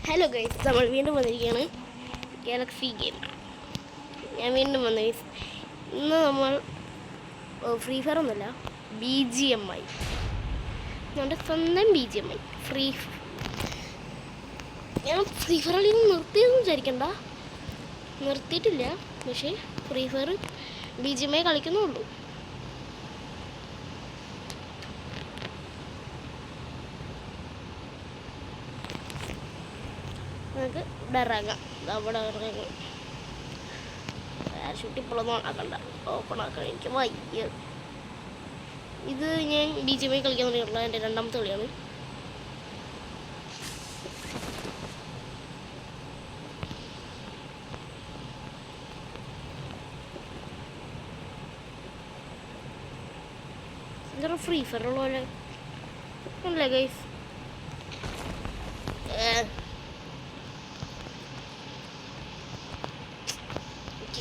Hello guys, നമ്മൾ വീണ്ടും വന്നിരിക്കുകയാണ് ഗാലക്സി ഗെയിം. ഞാൻ വീണ്ടും വന്നു ഗൈസ്. ഇന്ന് നമ്മൾ ഫ്രീ ഫയർ ഒന്നുമല്ല, BGMI, നമ്മുടെ സ്വന്തം BGMI ഞാൻ ഫ്രീ ഫയറിൽ നിന്ന് നിർത്തിയെന്ന് വിചാരിക്കണ്ട, നിർത്തിയിട്ടില്ല. പക്ഷേ ഫ്രീ ഫയർ BGMI കളിക്കുന്നുള്ളൂ. നമുക്ക് ഇറങ്ങാം. അവിടെ ഇറങ്ങാം. പാരഷൂട്ട് ഇപ്പോഴൊന്നും ഓണാക്കണ്ട, ഓപ്പൺ ആക്കാൻ എനിക്ക് വയ്യ. ഇത് ഞാൻ BGMI കളിക്കാൻ തുടങ്ങിയിട്ടുള്ള എൻ്റെ രണ്ടാമത്തെ കളിയാണ്. എന്താ ഫ്രീ ഫയർ ഉള്ള പോലെ അല്ലേ ഗൈസ്?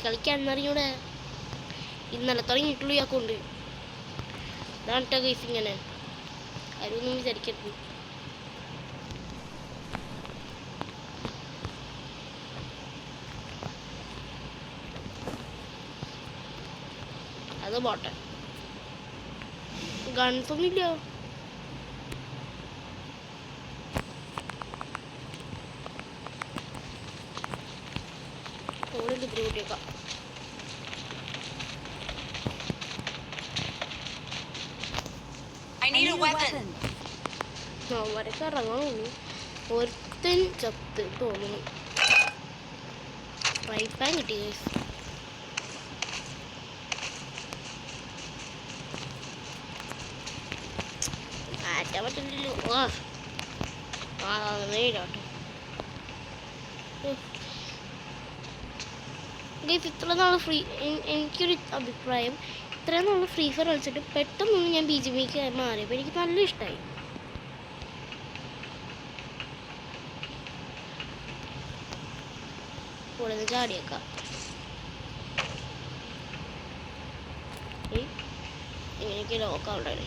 കളിക്കാൻ അറിയൂടെ, ഇന്നലെ തുടങ്ങിയിട്ടുള്ളൂ ഈ അക്കൗണ്ട്. ഇതാണ് കേട്ടോ ഗൈസ്. ഇങ്ങനെ ആരൊന്നും വിചാരിക്കരുത്. അത് പോട്ടെ, ഗൺസൊന്നുമില്ല. കൂട്ടിയേക്കാം. അവരൊക്കെ ഇറങ്ങാൻ ഒരുത്തൻ ചത്ത് തോന്നുന്നു. ഫ്രൈ പാൻ കിട്ടി ഗൈസ്. മാറ്റാൻ പറ്റില്ലല്ലോ. നേരാട്ടോ ഗൈസ്. ഇത്ര നാൾ എനിക്കൊരു അഭിപ്രായം, ഇത്രയും നാൾ ഫ്രീ ഫയർ കളിച്ചിട്ട് പെട്ടെന്നൊന്നും ഞാൻ BGMIക്ക് മാറിയപ്പോൾ എനിക്ക് നല്ല ഇഷ്ടമായി. കൂടുതൽ ചാടിയേക്കാം. ഇങ്ങനെയൊക്കെ ലോക്കാവണ്ടേ.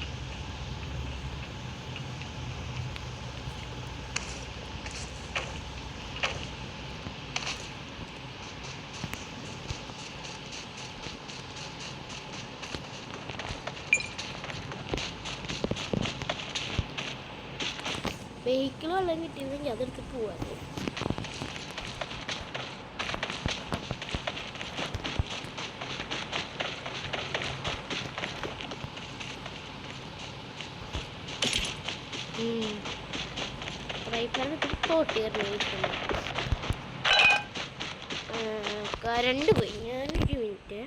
വെഹിക്കിൾ വെള്ളം കിട്ടിയിരുന്നെങ്കിൽ അതെടുത്ത് പോവായിരുന്നു. കരണ്ട് പോയി. ഞാനൊരു മിനിറ്റ്.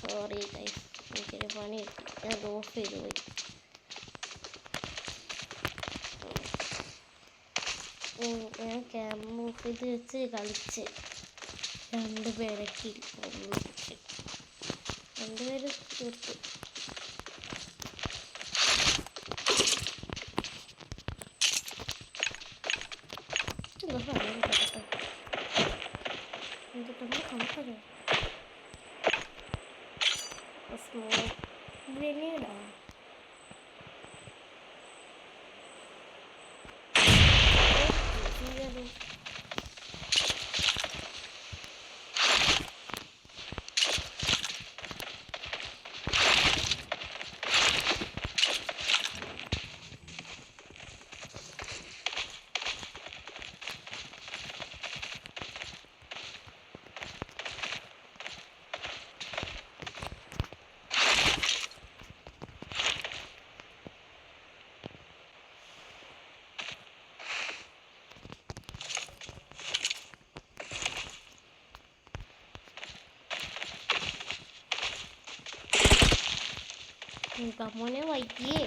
സോറി ഗൈസ്, എനിക്കൊരു പണി കിട്ടി. ഞാൻ ഓഫ് ചെയ്ത് പോയി. ഞാൻ ക്യാമറ ഓഫ് ചെയ്ത് വെച്ച് കളിച്ച് രണ്ടുപേരൊക്കെ രണ്ടുപേര് തീർത്തു. ഗ്രനേഡാ മോനെ വൈകിയേ.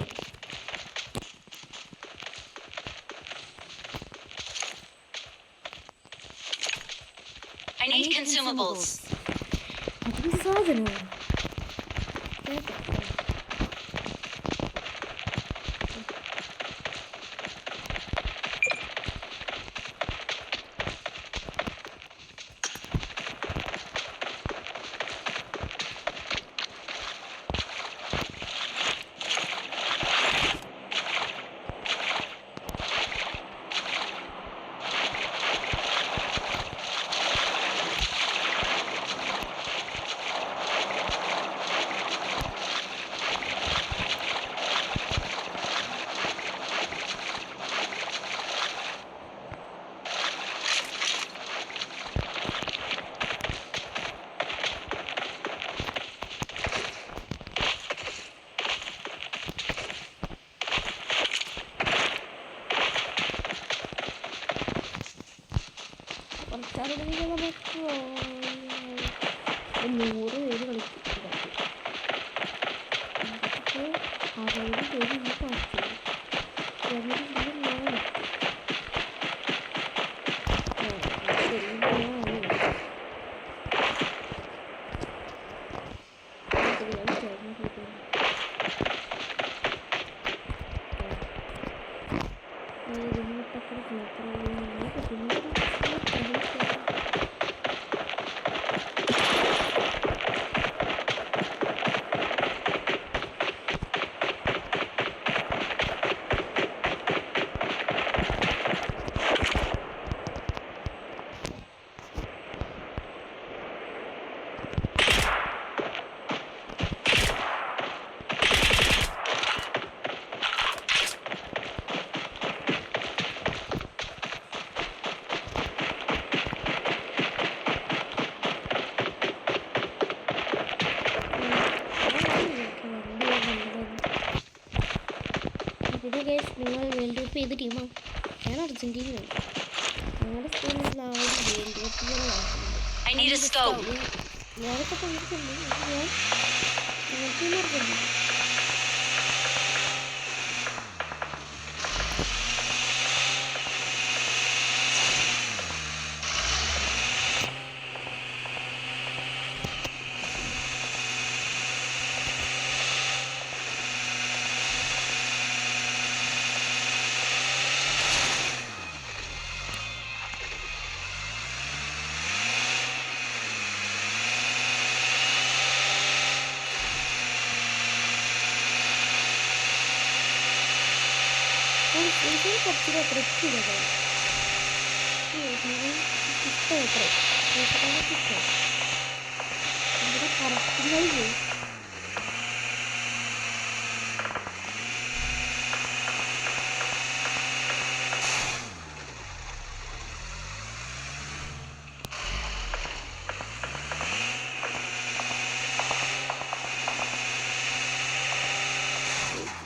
I need consumables. സാധനം 100 പേര് കളിക്കും. 60 പേര് ഇന്ന് പാസ് ചെയ്യും. നിങ്ങൾ വേൾഡ് കപ്പ് ഏത് ടീമാണ്? ഞാൻ അർജന്റീനയാണ്. ഞങ്ങളുടെ സ്കൂളിൽ എല്ലാവരും world കപ്പിലാണ് I need a scope. ഞാനൊക്കെ പങ്കെടുക്കുന്നു. ഞാൻ ടീം അർജന്റീന. കുറച്ചുകൂടെ തൃപ്തിയുള്ളത് ഇഷ്ടം എത്ര ഇഷ്ടം ഇവിടെ കറക്റ്റുകളില്ലേ?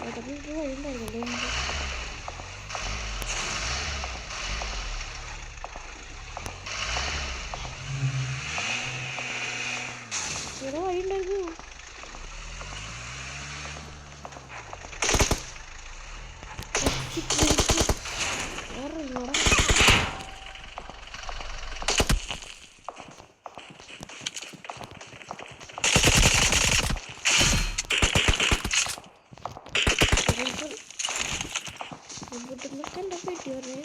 അതൊക്കെ വഴിയുണ്ടായിരുന്നല്ലോ. ഇവിടെ വഴിയുണ്ടായിരുന്നു. എന്താ പറ്റി പറഞ്ഞേ?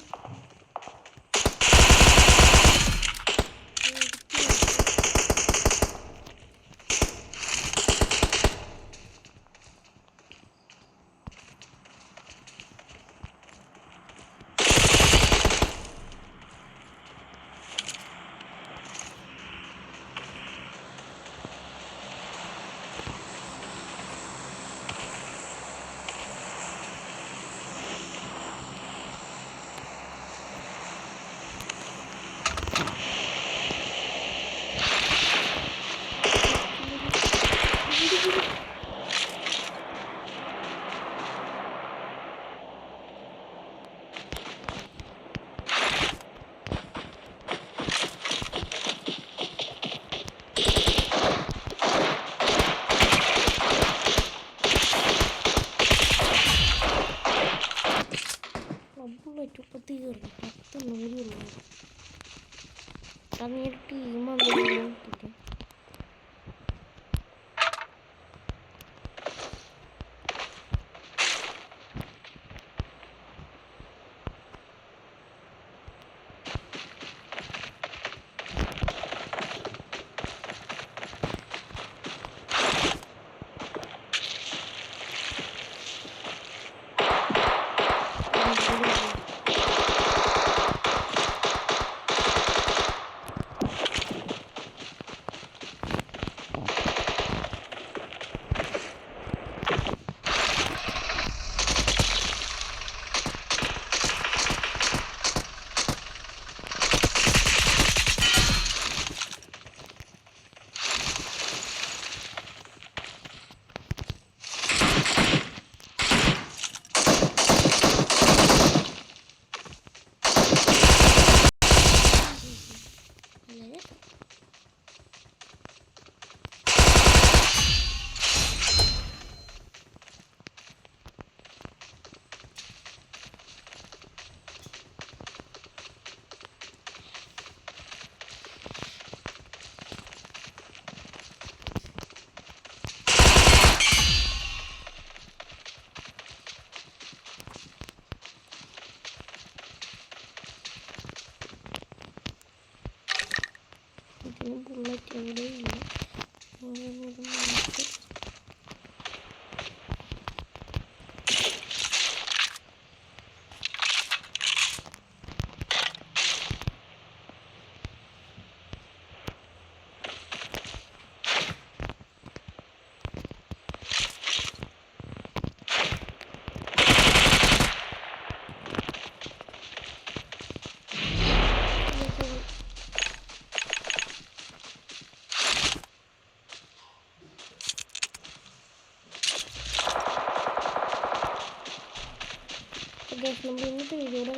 ഗൈസ് നമ്മൾ ഇന്നത്തെ വീഡിയോയുടെ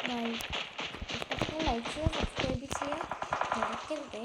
ബൈ. ഇഷ്ടപ്പെട്ട ലൈക്ക് ചെയ്യുക, സബ്സ്ക്രൈബ് ചെയ്യുക, മറക്കരുതേ.